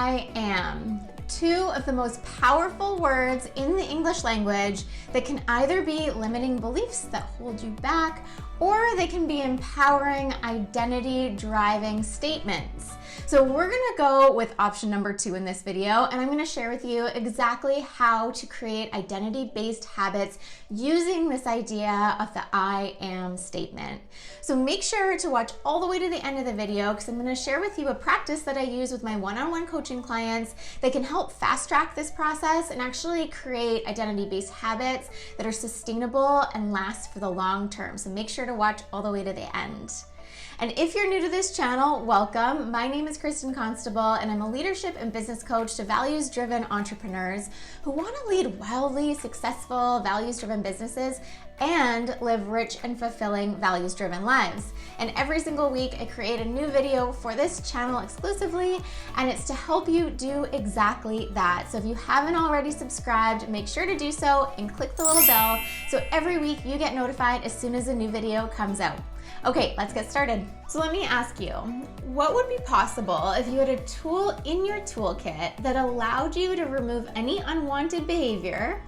I am. Two of the most powerful words in the English language that can either be limiting beliefs that hold you back, or they can be empowering, identity-driving statements. So we're gonna go with option number 2 in this video, and I'm gonna share with you exactly how to create identity-based habits using this idea of the I am statement. So make sure to watch all the way to the end of the video, because I'm gonna share with you a practice that I use with my one-on-one coaching clients that can help fast track this process and actually create identity-based habits that are sustainable and last for the long term. So make sure to watch all the way to the end. And if you're new to this channel, welcome. My name is Kristin Constable, and I'm a leadership and business coach to values-driven entrepreneurs who want to lead wildly successful, values-driven businesses and live rich and fulfilling values-driven lives. And every single week, I create a new video for this channel exclusively, and it's to help you do exactly that. So if you haven't already subscribed, make sure to do so and click the little bell so every week you get notified as soon as a new video comes out. Okay, let's get started. So let me ask you, what would be possible if you had a tool in your toolkit that allowed you to remove any unwanted behavior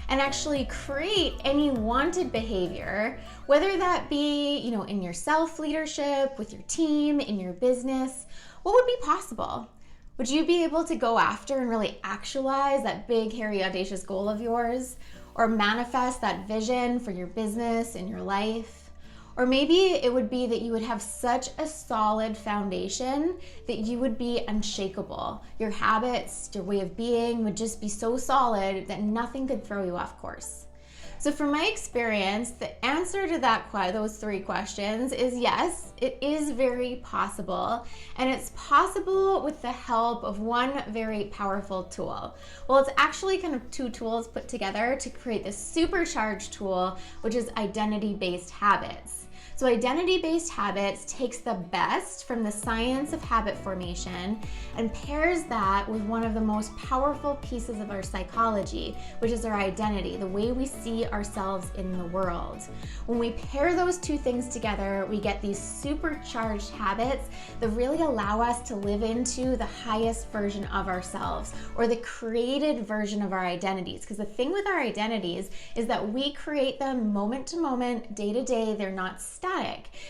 and actually create any wanted behavior, whether that be, in your self-leadership, with your team, in your business? What would be possible? Would you be able to go after and really actualize that big, hairy, audacious goal of yours, or manifest that vision for your business and your life? Or maybe it would be that you would have such a solid foundation that you would be unshakable. Your habits, your way of being would just be so solid that nothing could throw you off course. So from my experience, the answer to those 3 questions is yes, it is very possible. And it's possible with the help of one very powerful tool. Well, it's actually kind of 2 tools put together to create this supercharged tool, which is identity-based habits. So identity-based habits takes the best from the science of habit formation and pairs that with one of the most powerful pieces of our psychology, which is our identity, the way we see ourselves in the world. When we pair those 2 things together, we get these supercharged habits that really allow us to live into the highest version of ourselves, or the created version of our identities. Because the thing with our identities is that we create them moment to moment, day to day. They're not static.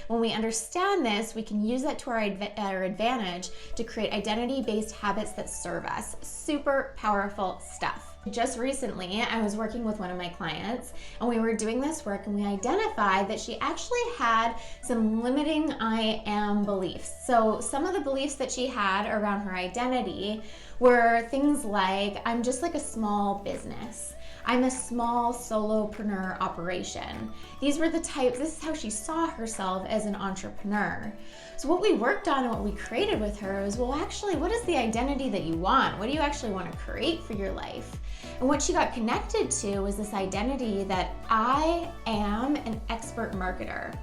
When we understand this, we can use that to our advantage to create identity-based habits that serve us. Super powerful stuff. Just recently, I was working with one of my clients, and we were doing this work, and we identified that she actually had some limiting I am beliefs. So some of the beliefs that she had around her identity were things like, I'm just like a small business. I'm a small solopreneur operation. These were the types, this is how she saw herself as an entrepreneur. So what we worked on and what we created with her was, well, actually, what is the identity that you want? What do you actually want to create for your life? And what she got connected to was this identity that I am an expert marketer.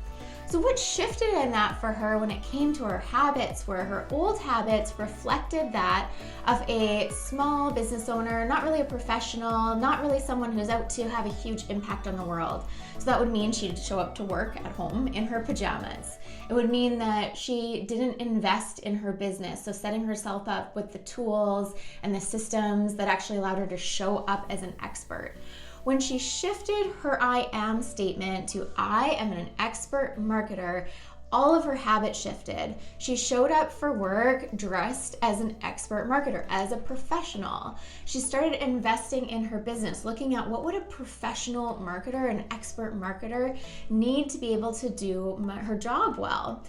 So what shifted in that for her when it came to her habits, where her old habits reflected that of a small business owner, not really a professional, not really someone who's out to have a huge impact on the world. So that would mean she'd show up to work at home in her pajamas. It would mean that she didn't invest in her business, so setting herself up with the tools and the systems that actually allowed her to show up as an expert. When she shifted her I am statement to I am an expert marketer, all of her habits shifted. She showed up for work dressed as an expert marketer, as a professional. She started investing in her business, looking at what would a professional marketer, an expert marketer, need to be able to do her job well.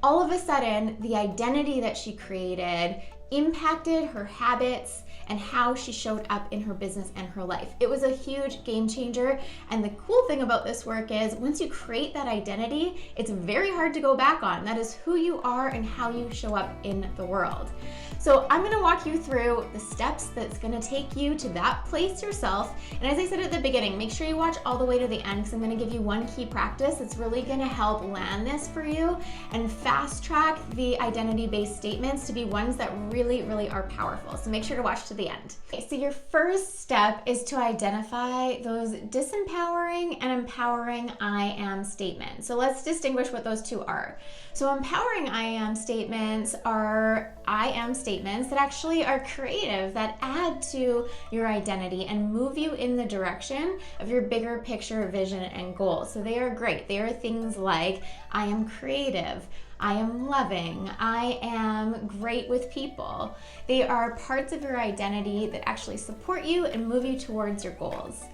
All of a sudden, the identity that she created impacted her habits and how she showed up in her business and her life. It was a huge game changer. And the cool thing about this work is once you create that identity, it's very hard to go back on. That is who you are and how you show up in the world. So I'm gonna walk you through the steps that's gonna take you to that place yourself. And as I said at the beginning, make sure you watch all the way to the end, because I'm gonna give you one key practice that's really gonna help land this for you and fast track the identity-based statements to be ones that really really, really are powerful. So make sure to watch to the end. Okay, so your first step is to identify those disempowering and empowering I am statements. So let's distinguish what those two are. So empowering I am statements are I am statements that actually are creative, that add to your identity and move you in the direction of your bigger picture vision and goals. So they are great. They are things like I am creative, I am loving, I am great with people. They are parts of your identity that actually support you and move you towards your goals.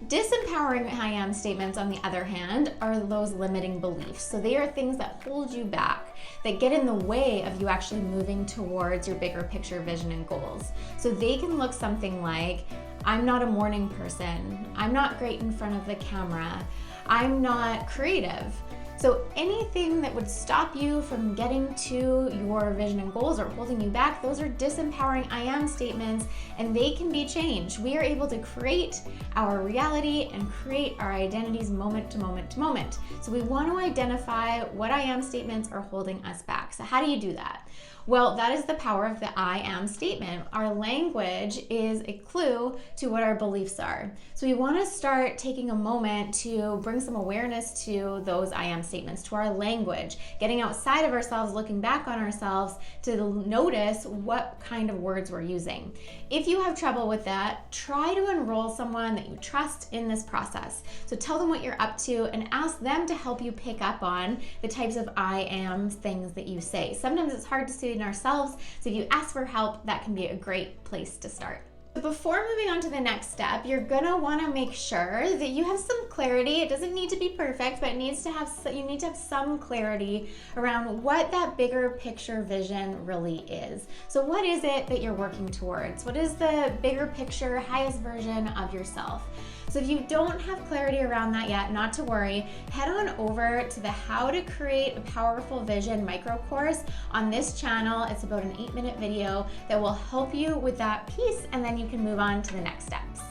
Disempowering I am statements, on the other hand, are those limiting beliefs. So they are things that hold you back, that get in the way of you actually moving towards your bigger picture vision and goals. So they can look something like, I'm not a morning person, I'm not great in front of the camera, I'm not creative. So anything that would stop you from getting to your vision and goals or holding you back, those are disempowering I am statements, and they can be changed. We are able to create our reality and create our identities moment to moment to moment. So we want to identify what I am statements are holding us back. So how do you do that? Well, that is the power of the I am statement. Our language is a clue to what our beliefs are. So we want to start taking a moment to bring some awareness to those I am statements, to our language, getting outside of ourselves, looking back on ourselves to notice what kind of words we're using. If you have trouble with that, try to enroll someone that you trust in this process. So tell them what you're up to and ask them to help you pick up on the types of I am things that you say. Sometimes it's hard to see in ourselves, so if you ask for help, that can be a great place to start. Before moving on to the next step, you're gonna want to make sure that you have some clarity. It doesn't need to be perfect, but you need to have some clarity around what that bigger picture vision really is. So what is it that you're working towards? What is the bigger picture, highest version of yourself? So if you don't have clarity around that yet, not to worry, head on over to the How to Create a Powerful Vision micro course on this channel. It's about an 8-minute video that will help you with that piece, and then you can move on to the next steps.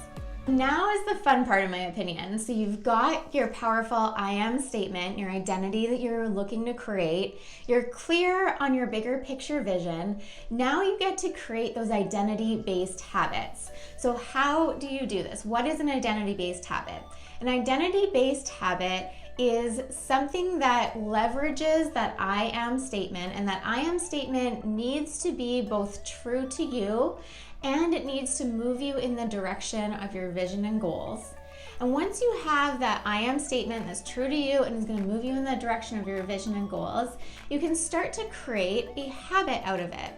Now is the fun part, in my opinion. So you've got your powerful I am statement, your identity that you're looking to create. You're clear on your bigger picture vision. Now you get to create those identity-based habits. So how do you do this? What is an identity-based habit? An identity-based habit is something that leverages that I am statement, and that I am statement needs to be both true to you and it needs to move you in the direction of your vision and goals. And once you have that I am statement that's true to you and is going to move you in the direction of your vision and goals, you can start to create a habit out of it.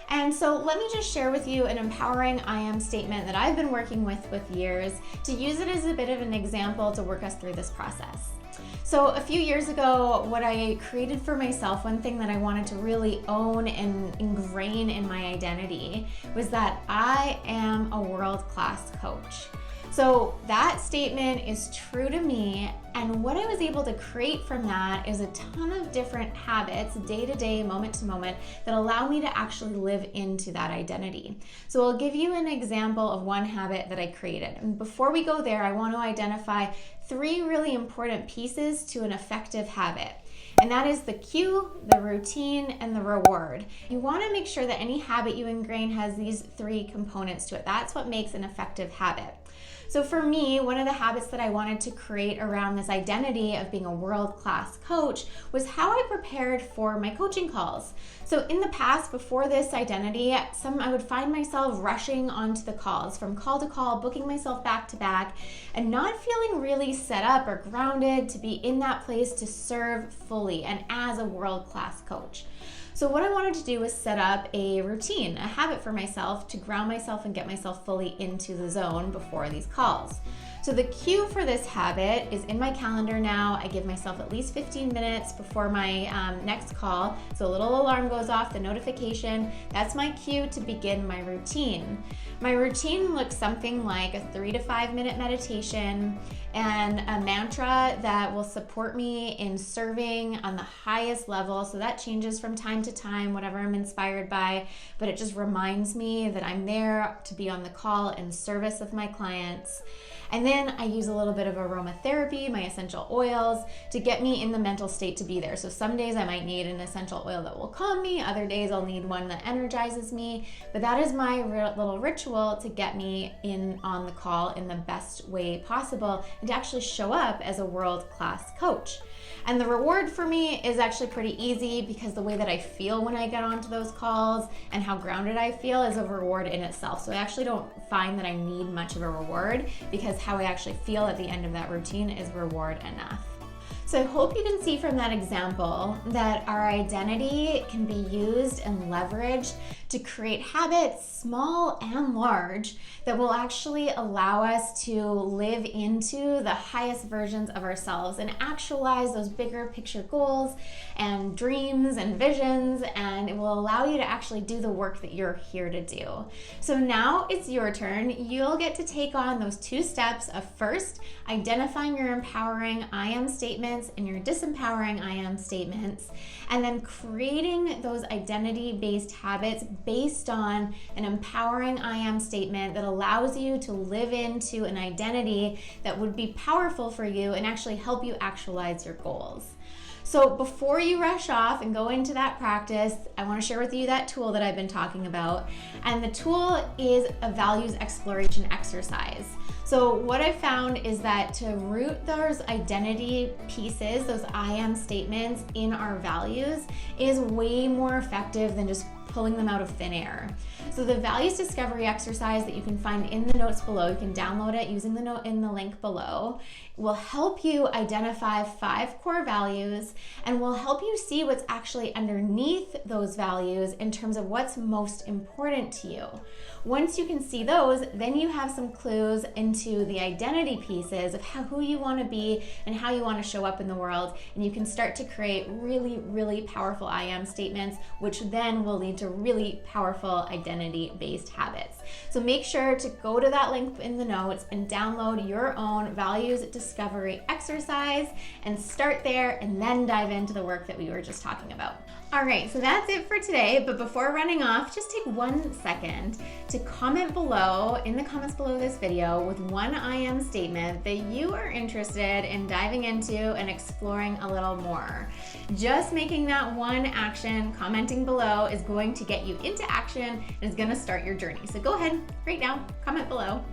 And so let me just share with you an empowering I am statement that I've been working with years to use it as a bit of an example to work us through this process. So a few years ago, what I created for myself, one thing that I wanted to really own and ingrain in my identity was that I am a world-class coach. So that statement is true to me, and what I was able to create from that is a ton of different habits, day to day, moment to moment, that allow me to actually live into that identity. So I'll give you an example of one habit that I created. And before we go there, I want to identify 3 really important pieces to an effective habit. And that is the cue, the routine, and the reward. You want to make sure that any habit you ingrain has these 3 components to it. That's what makes an effective habit. So for me, one of the habits that I wanted to create around this identity of being a world-class coach was how I prepared for my coaching calls. So in the past, before this identity, I would find myself rushing onto the calls, from call to call, booking myself back to back, and not feeling really set up or grounded to be in that place to serve fully and as a world-class coach. So what I wanted to do was set up a routine, a habit for myself to ground myself and get myself fully into the zone before these calls. So the cue for this habit is in my calendar now. I give myself at least 15 minutes before my next call. So a little alarm goes off, the notification. That's my cue to begin my routine. My routine looks something like a 3 to 5 minute meditation and a mantra that will support me in serving on the highest level. So that changes from time to time, whatever I'm inspired by, but it just reminds me that I'm there to be on the call in service of my clients. And then I use a little bit of aromatherapy, my essential oils, to get me in the mental state to be there. So some days I might need an essential oil that will calm me, other days I'll need one that energizes me, but that is my little ritual to get me in on the call in the best way possible and to actually show up as a world-class coach. And the reward for me is actually pretty easy because the way that I feel when I get onto those calls and how grounded I feel is a reward in itself. So I actually don't find that I need much of a reward because how I actually feel at the end of that routine is reward enough. So I hope you can see from that example that our identity can be used and leveraged to create habits, small and large, that will actually allow us to live into the highest versions of ourselves and actualize those bigger picture goals and dreams and visions, and it will allow you to actually do the work that you're here to do. So now it's your turn. You'll get to take on those 2 steps of first identifying your empowering I am statements and your disempowering I am statements, and then creating those identity-based habits based on an empowering I am statement that allows you to live into an identity that would be powerful for you and actually help you actualize your goals. So before you rush off and go into that practice, I want to share with you that tool that I've been talking about. And the tool is a values exploration exercise. So what I found is that to root those identity pieces, those I am statements in our values is way more effective than just pulling them out of thin air. So the values discovery exercise that you can find in the notes below, you can download it using the note in the link below, will help you identify 5 core values and will help you see what's actually underneath those values in terms of what's most important to you. Once you can see those, then you have some clues into the identity pieces of who you want to be and how you want to show up in the world, and you can start to create really, really powerful I am statements, which then will lead to really powerful identity-based habits. So make sure to go to that link in the notes and download your own values discovery exercise and start there and then dive into the work that we were just talking about. All right, so that's it for today, but before running off, just take 1 second to comment below, in the comments below this video, with one I am statement that you are interested in diving into and exploring a little more. Just making that one action, commenting below, is going to get you into action and is gonna start your journey. So go ahead right now, comment below.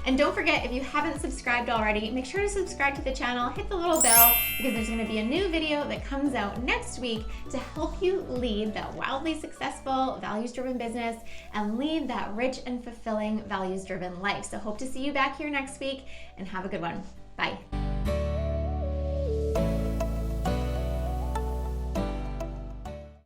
And don't forget, if you haven't subscribed already, make sure to subscribe to the channel, hit the little bell, because there's gonna be a new video that comes out next week to help you lead that wildly successful, values-driven business and lead that rich and fulfilling, values-driven life. So hope to see you back here next week, and have a good one. Bye.